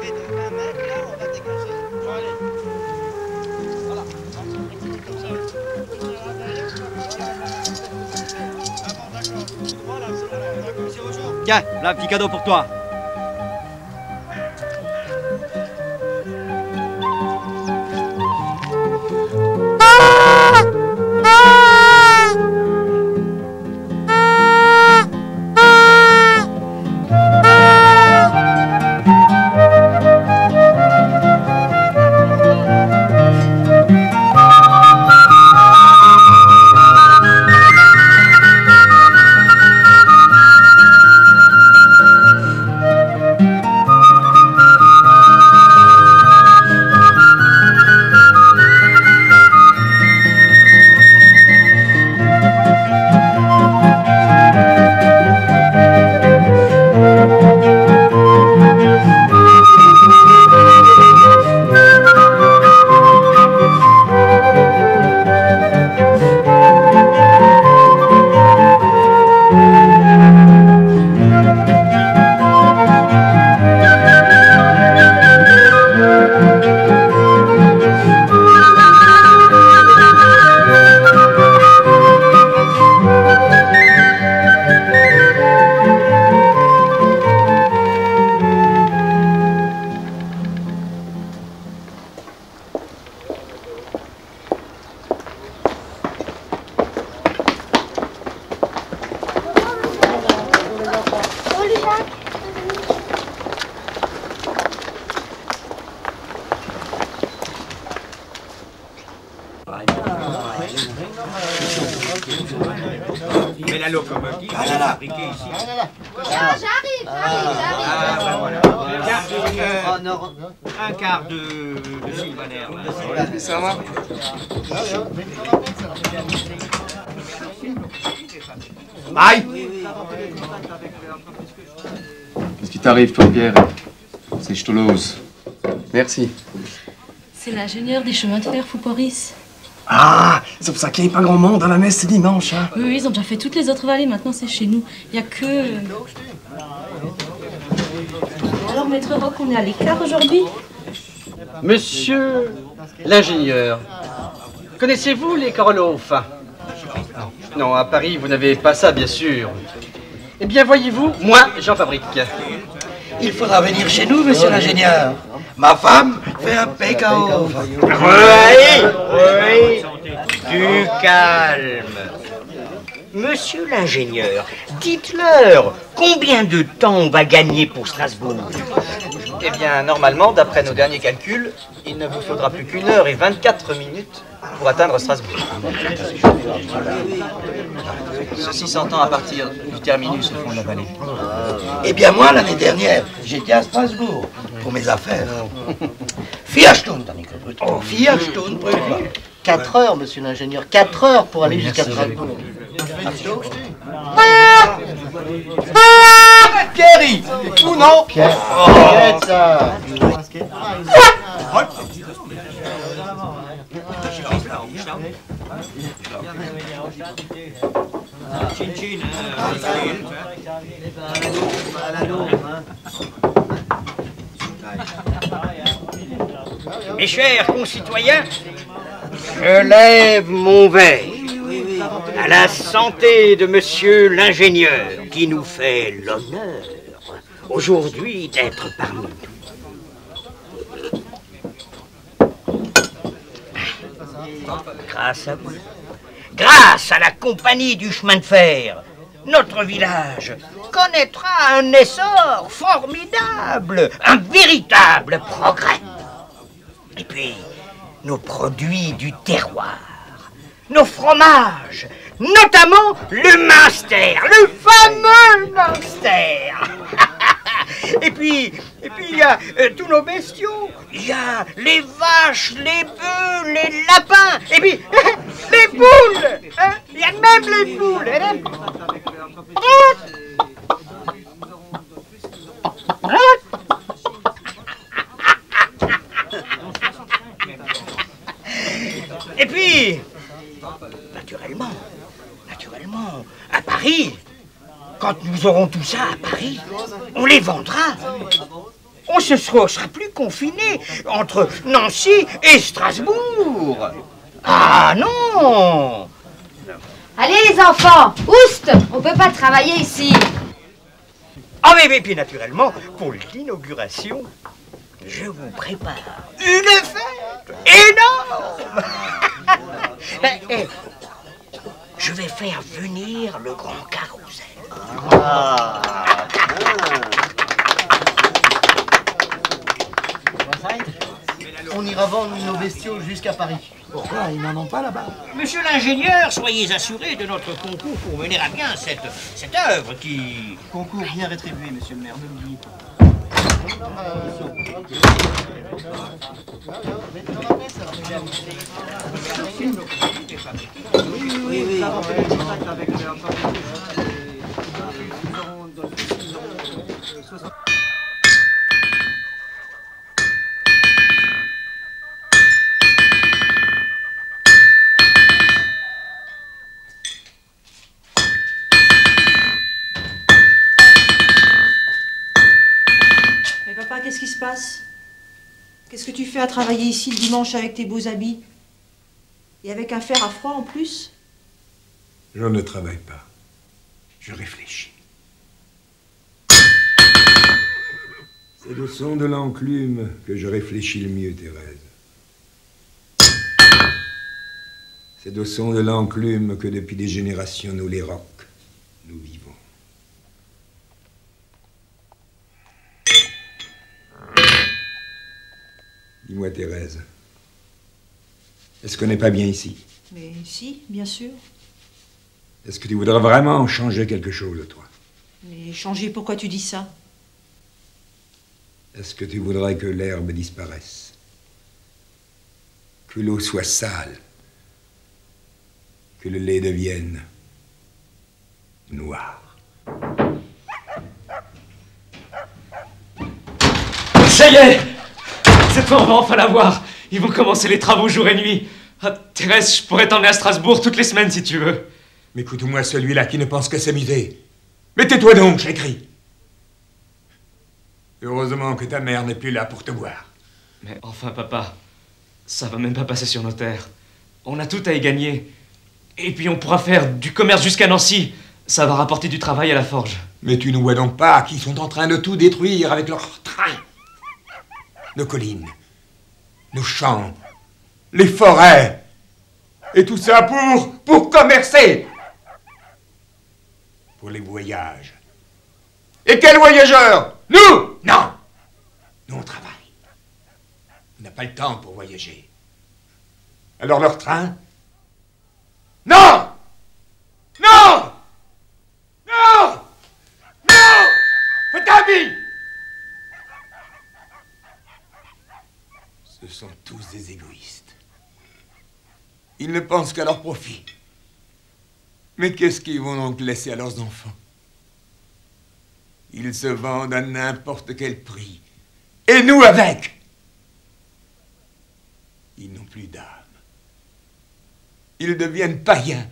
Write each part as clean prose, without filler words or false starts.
arriver de 20 mètres, là, on va déclencher. Bon, allez. Voilà. Comme ça. Ah bon, d'accord. Tout droit, là, c'est d'accord. Monsieur Rochon. Tiens, là, un petit cadeau pour toi. Mais la locomotive, elle est fabriquée ici. J'arrive. Ah, ben voilà. Tiens, un quart de Sylvaner. Ça va? Aïe! Qu'est-ce qui t'arrive, toi, Pierre? C'est Stolose. Merci. C'est l'ingénieur des chemins de fer, Fouporis. Ah, c'est pour ça qu'il n'y a pas grand monde dans la messe ce dimanche, hein? Oui, ils ont déjà fait toutes les autres vallées, maintenant c'est chez nous. Il n'y a que... Alors, maître Roch, on est à l'écart aujourd'hui? Monsieur l'ingénieur, connaissez-vous les Korolhof? Non, à Paris, vous n'avez pas ça, bien sûr. Eh bien, voyez-vous, moi, j'en fabrique. Il faudra venir chez nous, monsieur l'ingénieur. Ma femme fait un PKO. Oui, du calme. Monsieur l'ingénieur, dites-leur combien de temps on va gagner pour Strasbourg. Eh bien, normalement, d'après nos derniers calculs, il ne vous faudra plus qu'1 heure et 24 minutes pour atteindre Strasbourg. Ceci s'entend à partir du terminus au fond de la vallée. Eh bien moi, l'année dernière, j'étais à Strasbourg pour mes affaires. 4 Stunden, oh, 4 Stunden, 4 heures, monsieur l'ingénieur. 4 heures pour aller jusqu'à Strasbourg. Pierre, ou non? Pierre. Oh. Ça. Mes chers concitoyens, je lève mon verre à la santé de monsieur l'ingénieur qui nous fait l'honneur aujourd'hui d'être parmi nous. Grâce à vous, grâce à la compagnie du chemin de fer, notre village connaîtra un essor formidable, un véritable progrès. Et puis, nos produits du terroir, nos fromages, notamment le Münster, le fameux Münster. Et puis il y a tous nos bestiaux. Il y a les vaches, les bœufs, les lapins. Et puis les poules. Hein, il y a même les poules. Et puis, naturellement, à Paris, quand nous aurons tout ça à Paris, on les vendra. on se serait plus confiné entre Nancy et Strasbourg. Ah non! Allez les enfants, oust! On peut pas travailler ici. Ah mais puis naturellement, pour l'inauguration, je vous prépare une fête énorme. Je vais faire venir le grand carrousel. On ira vendre nos bestiaux jusqu'à Paris. Pourquoi? Ils n'en ont pas là-bas. Monsieur l'ingénieur, soyez assuré de notre concours pour mener à bien cette œuvre qui... Concours bien rétribué, monsieur le maire, ne l'oubliez pas. Mais papa, qu'est-ce qui se passe? Qu'est-ce que tu fais à travailler ici le dimanche avec tes beaux habits? Et avec un fer à froid en plus? Je ne travaille pas. Je réfléchis. C'est au son de l'enclume que je réfléchis le mieux, Thérèse. C'est au son de l'enclume que depuis des générations, nous les rocs, nous vivons. Dis-moi, Thérèse, est-ce qu'on n'est pas bien ici? Mais si, bien sûr. Est-ce que tu voudrais vraiment changer quelque chose, toi? Mais changer, pourquoi tu dis ça? Est-ce que tu voudrais que l'herbe disparaisse? Que l'eau soit sale? Que le lait devienne noir? Ça y est! Cette fois, on va enfin la voir. Ils vont commencer les travaux jour et nuit. Ah, Thérèse, je pourrais t'emmener à Strasbourg toutes les semaines si tu veux. Mais écoute-moi, celui-là qui ne pense qu'à s'amuser. Mais tais-toi donc, j'écris. Heureusement que ta mère n'est plus là pour te voir. Mais enfin, papa, ça va même pas passer sur nos terres. On a tout à y gagner. Et puis on pourra faire du commerce jusqu'à Nancy. Ça va rapporter du travail à la forge. Mais tu ne vois donc pas qu'ils sont en train de tout détruire avec leurs trains. Nos collines, nos champs, les forêts. Et tout ça pour commercer. Pour les voyages. Et quels voyageurs? Nous? Non. Nous, on travaille. On n'a pas le temps pour voyager. Alors leur train? Non! Non! Non! Non! Faites un bille! Ce sont tous des égoïstes. Ils ne pensent qu'à leur profit. Mais qu'est-ce qu'ils vont donc laisser à leurs enfants? Ils se vendent à n'importe quel prix. Et nous avec! Ils n'ont plus d'âme. Ils deviennent païens,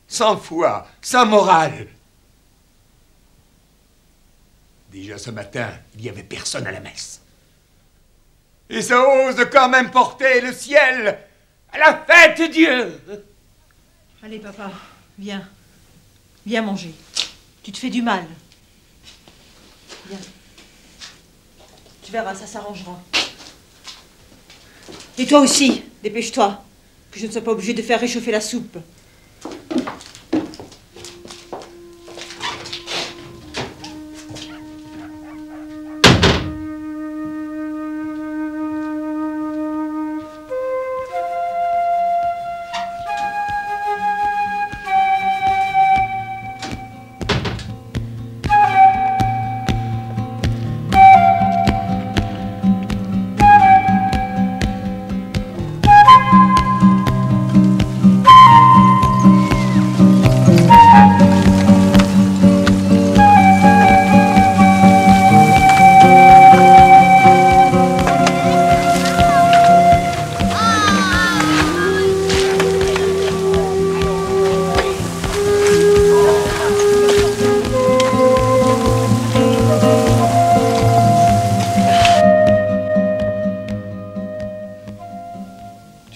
sans foi, sans morale. Déjà ce matin, il n'y avait personne à la messe. Et ça ose quand même porter le ciel à la fête de Dieu. Allez, papa, viens. Viens manger. Tu te fais du mal. Viens. Tu verras, ça s'arrangera. Et toi aussi, dépêche-toi, que je ne sois pas obligée de faire réchauffer la soupe.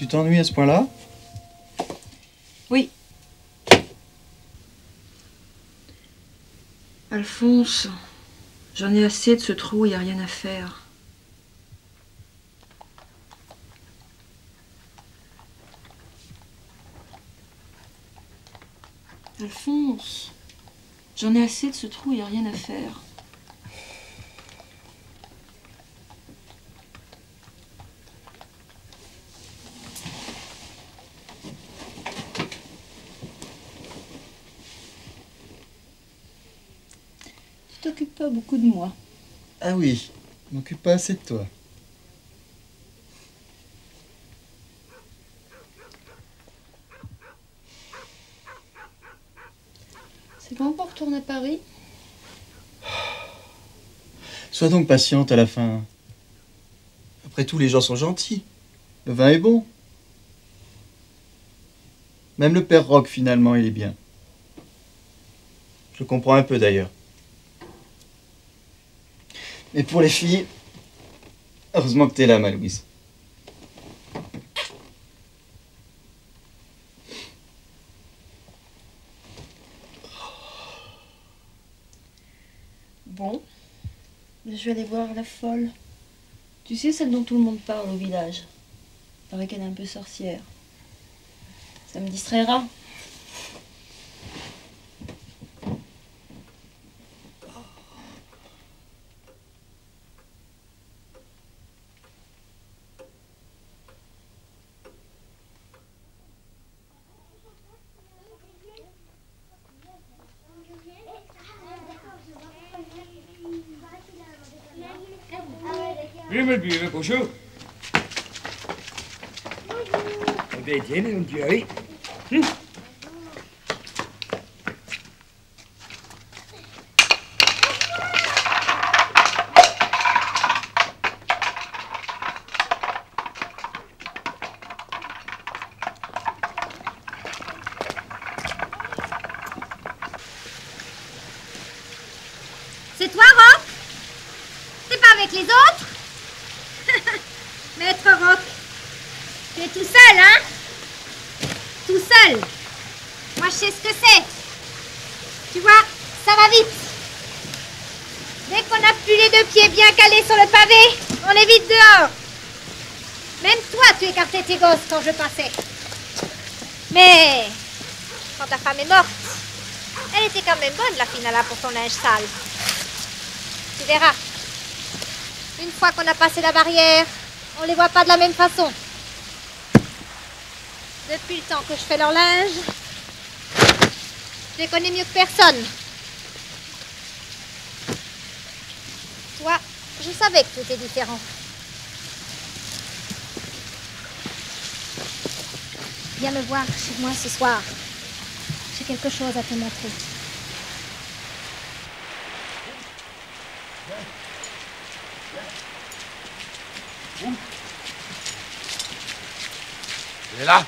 Tu t'ennuies à ce point-là? Oui. Alphonse, j'en ai assez de ce trou où il n'y a rien à faire. Alphonse, j'en ai assez de ce trou où il n'y a rien à faire. Tu t'occupes pas beaucoup de moi. Ah oui, je m'occupe pas assez de toi. C'est quand on retourne à Paris? Sois donc patiente à la fin. Après tout, les gens sont gentils. Le vin est bon. Même le père Roch, finalement, il est bien. Je le comprends un peu, d'ailleurs. Mais pour les filles, heureusement que t'es là, ma Louise. Bon, je vais aller voir la folle. Tu sais, celle dont tout le monde parle au village. Il paraît qu'elle est un peu sorcière. Ça me distraira. Bonjour. Dove tieni, non ti hai? C'est toi, Roch? T'es pas avec les autres? Maître Roch, tu es tout seul, hein? Tout seul. Moi, je sais ce que c'est. Tu vois, ça va vite. Dès qu'on n'a plus les deux pieds bien calés sur le pavé, on est vite dehors. Même toi, tu écartais tes gosses quand je passais. Mais quand ta femme est morte, elle était quand même bonne, la Finala, pour ton linge sale. Tu verras. Une fois qu'on a passé la barrière, on les voit pas de la même façon. Depuis le temps que je fais leur linge, je les connais mieux que personne. Toi, je savais que tu étais différent. Viens me voir chez moi ce soir. J'ai quelque chose à te montrer. Elle est là.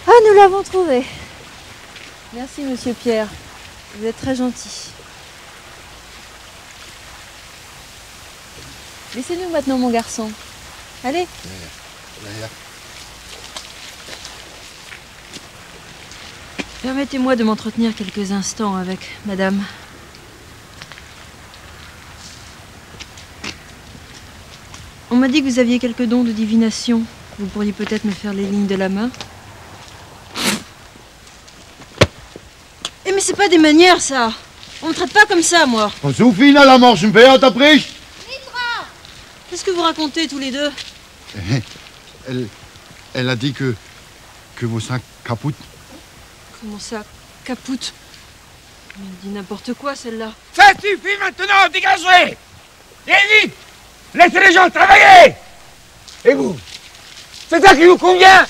Ah, nous l'avons trouvé. Merci, monsieur Pierre. Vous êtes très gentil. Laissez-nous maintenant, mon garçon. Allez. Permettez-moi de m'entretenir quelques instants avec madame. On m'a dit que vous aviez quelques dons de divination. Vous pourriez peut-être me faire les lignes de la main. Eh mais c'est pas des manières, ça. On me traite pas comme ça, moi. Sophie, la marche un peu, t'as pris? Qu'est-ce que vous racontez tous les deux? Elle a dit que vos seins capotent. Comment ça, capoute? Elle dit n'importe quoi, celle-là. Ça suffit maintenant, dégagez! Et vite! Laissez les gens travailler! Et vous? C'est ça qui vous convient?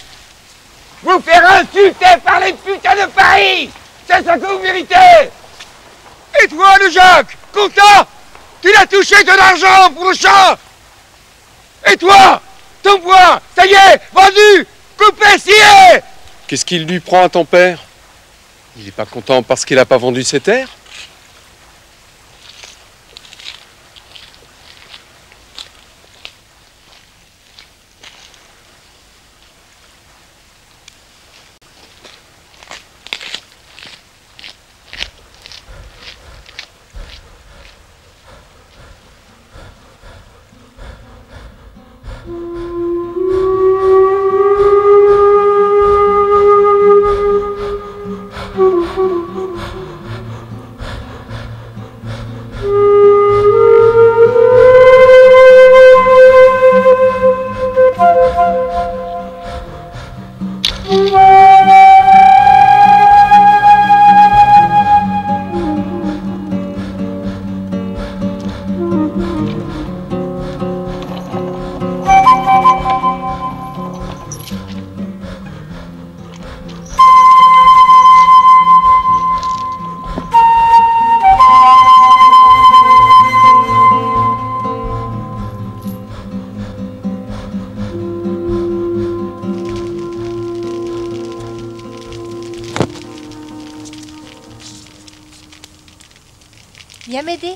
Vous faire insulter par les putains de Paris! C'est ça que vous méritez! Et toi, le Jacques, content? Tu l'as touché ton argent pour le champ! Et toi, ton bois, ça y est, vendu, coupé, scié! Qu'est-ce qu'il lui prend à ton père? Il n'est pas content parce qu'il n'a pas vendu ses terres? Viens m'aider.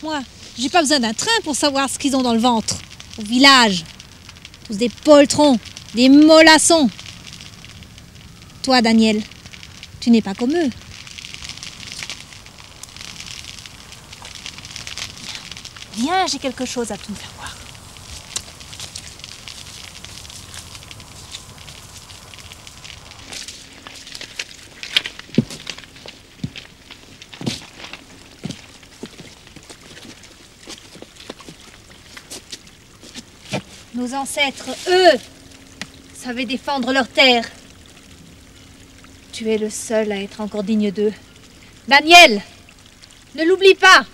Moi, j'ai pas besoin d'un train pour savoir ce qu'ils ont dans le ventre. Au village. Tous des poltrons, des mollassons. Toi, Daniel, tu n'es pas comme eux. Viens, j'ai quelque chose à te faire voir. Nos ancêtres, eux, savaient défendre leur terre. Tu es le seul à être encore digne d'eux. Daniel, ne l'oublie pas.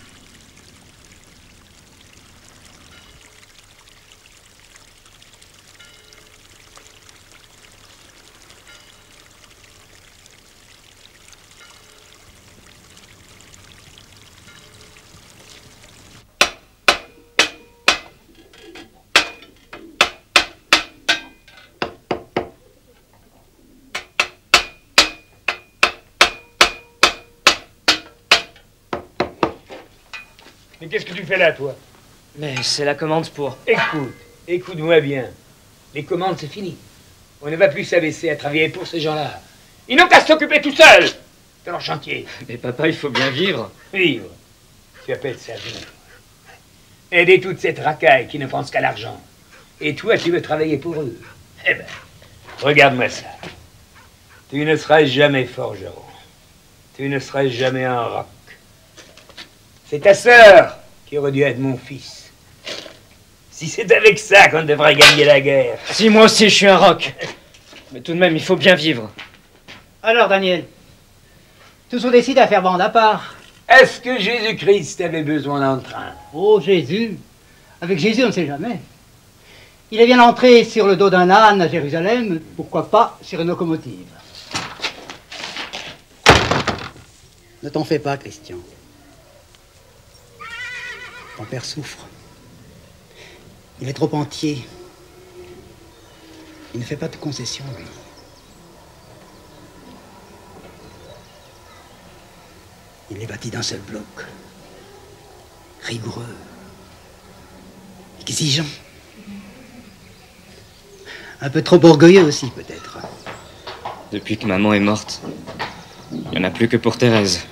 Mais qu'est-ce que tu fais là, toi? Mais c'est la commande pour... Écoute-moi bien. Les commandes, c'est fini. On ne va plus s'abaisser à travailler pour ces gens-là. Ils n'ont qu'à s'occuper tout seuls de leur chantier. Mais papa, il faut bien vivre. Vivre? Tu appelles ça vivre? Aider toute cette racaille qui ne pense qu'à l'argent. Et toi, tu veux travailler pour eux. Eh ben, regarde-moi ça. Tu ne seras jamais forgeron. Tu ne seras jamais un roc. C'est ta sœur qui aurait dû être mon fils. Si c'est avec ça qu'on devrait gagner la guerre. Si, moi aussi, je suis un roc. Mais tout de même, il faut bien vivre. Alors, Daniel, tous on décide à faire bande à part. Est-ce que Jésus-Christ avait besoin d'un train? Oh, Jésus. Avec Jésus, on ne sait jamais. Il est bien entré sur le dos d'un âne à Jérusalem, pourquoi pas sur une locomotive. Ne t'en fais pas, Christian. Ton père souffre. Il est trop entier. Il ne fait pas de concessions, lui. Il est bâti d'un seul bloc. Rigoureux. Exigeant. Un peu trop orgueilleux aussi, peut-être. Depuis que maman est morte, il n'y en a plus que pour Thérèse.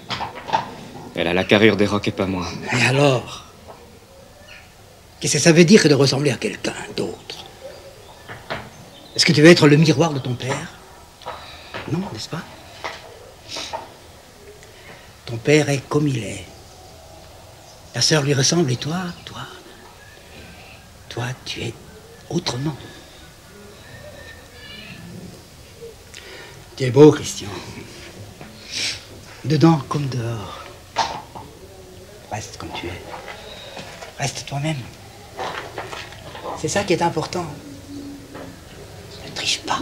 Elle a la carrure des rocs et pas moi. Et alors? Qu'est-ce que ça veut dire que de ressembler à quelqu'un d'autre? Est-ce que tu veux être le miroir de ton père? Non, n'est-ce pas? Ton père est comme il est. Ta sœur lui ressemble et toi, tu es autrement. Tu es beau, Christian. Dedans comme dehors. Reste comme tu es. Reste toi-même. C'est ça qui est important. Ne triche pas.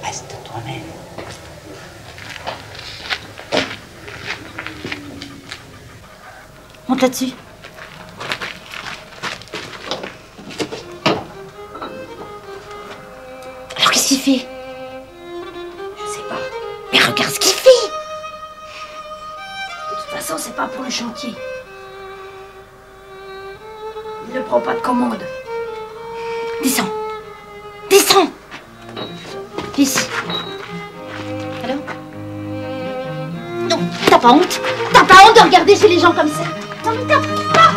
Reste toi-même. Monte là-dessus. Alors qu'est-ce qu'il fait? Je sais pas. Mais regarde ce qu'il fait! De toute façon, c'est pas pour le chantier. Il ne prend pas de commande. Descends. Descends. Ici. Alors? Non, t'as pas honte? T'as pas honte de regarder chez les gens comme ça? Non, mais t'as pas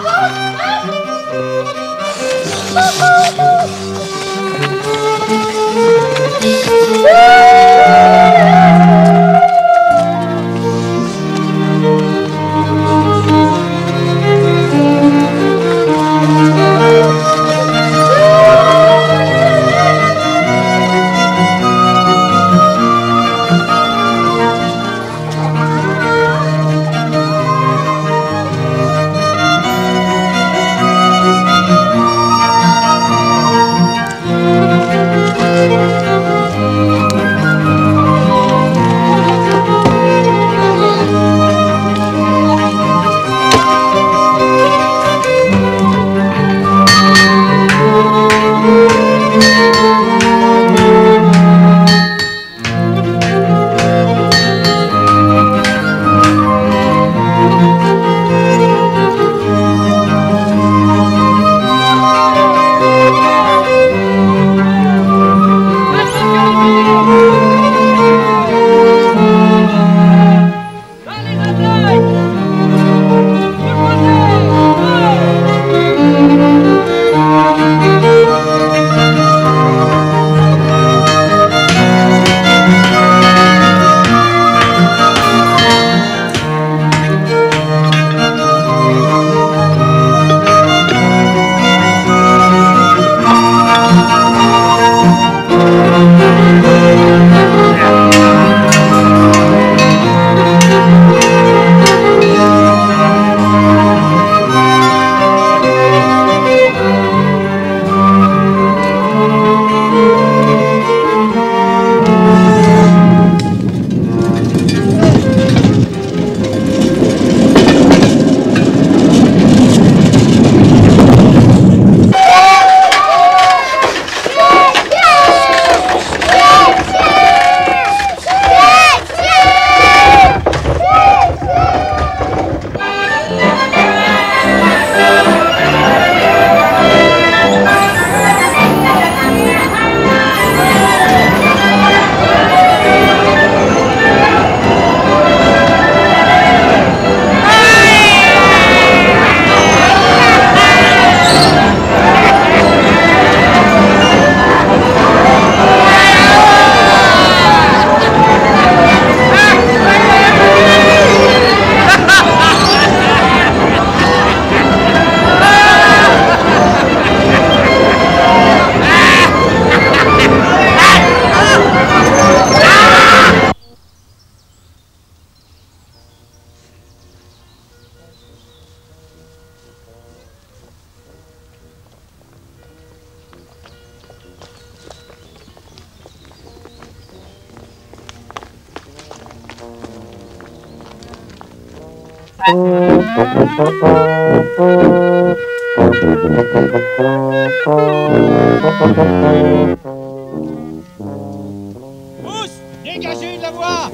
Dégagez de la voie!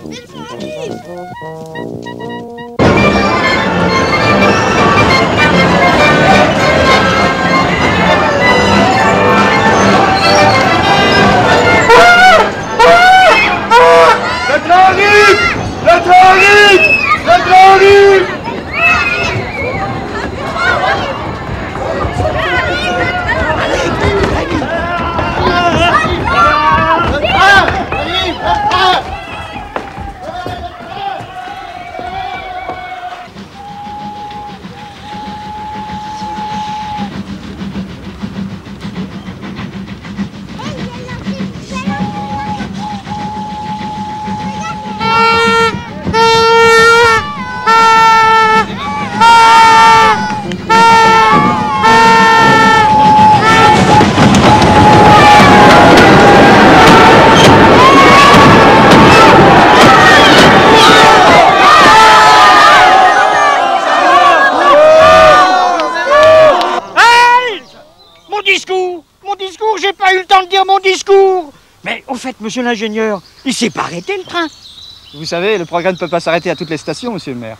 Le train arrive! Le train arrive! Le train arrive! J'ai pas eu le temps de dire mon discours. Mais au fait, monsieur l'ingénieur, il s'est pas arrêté le train. Vous savez, le progrès ne peut pas s'arrêter à toutes les stations, monsieur le maire.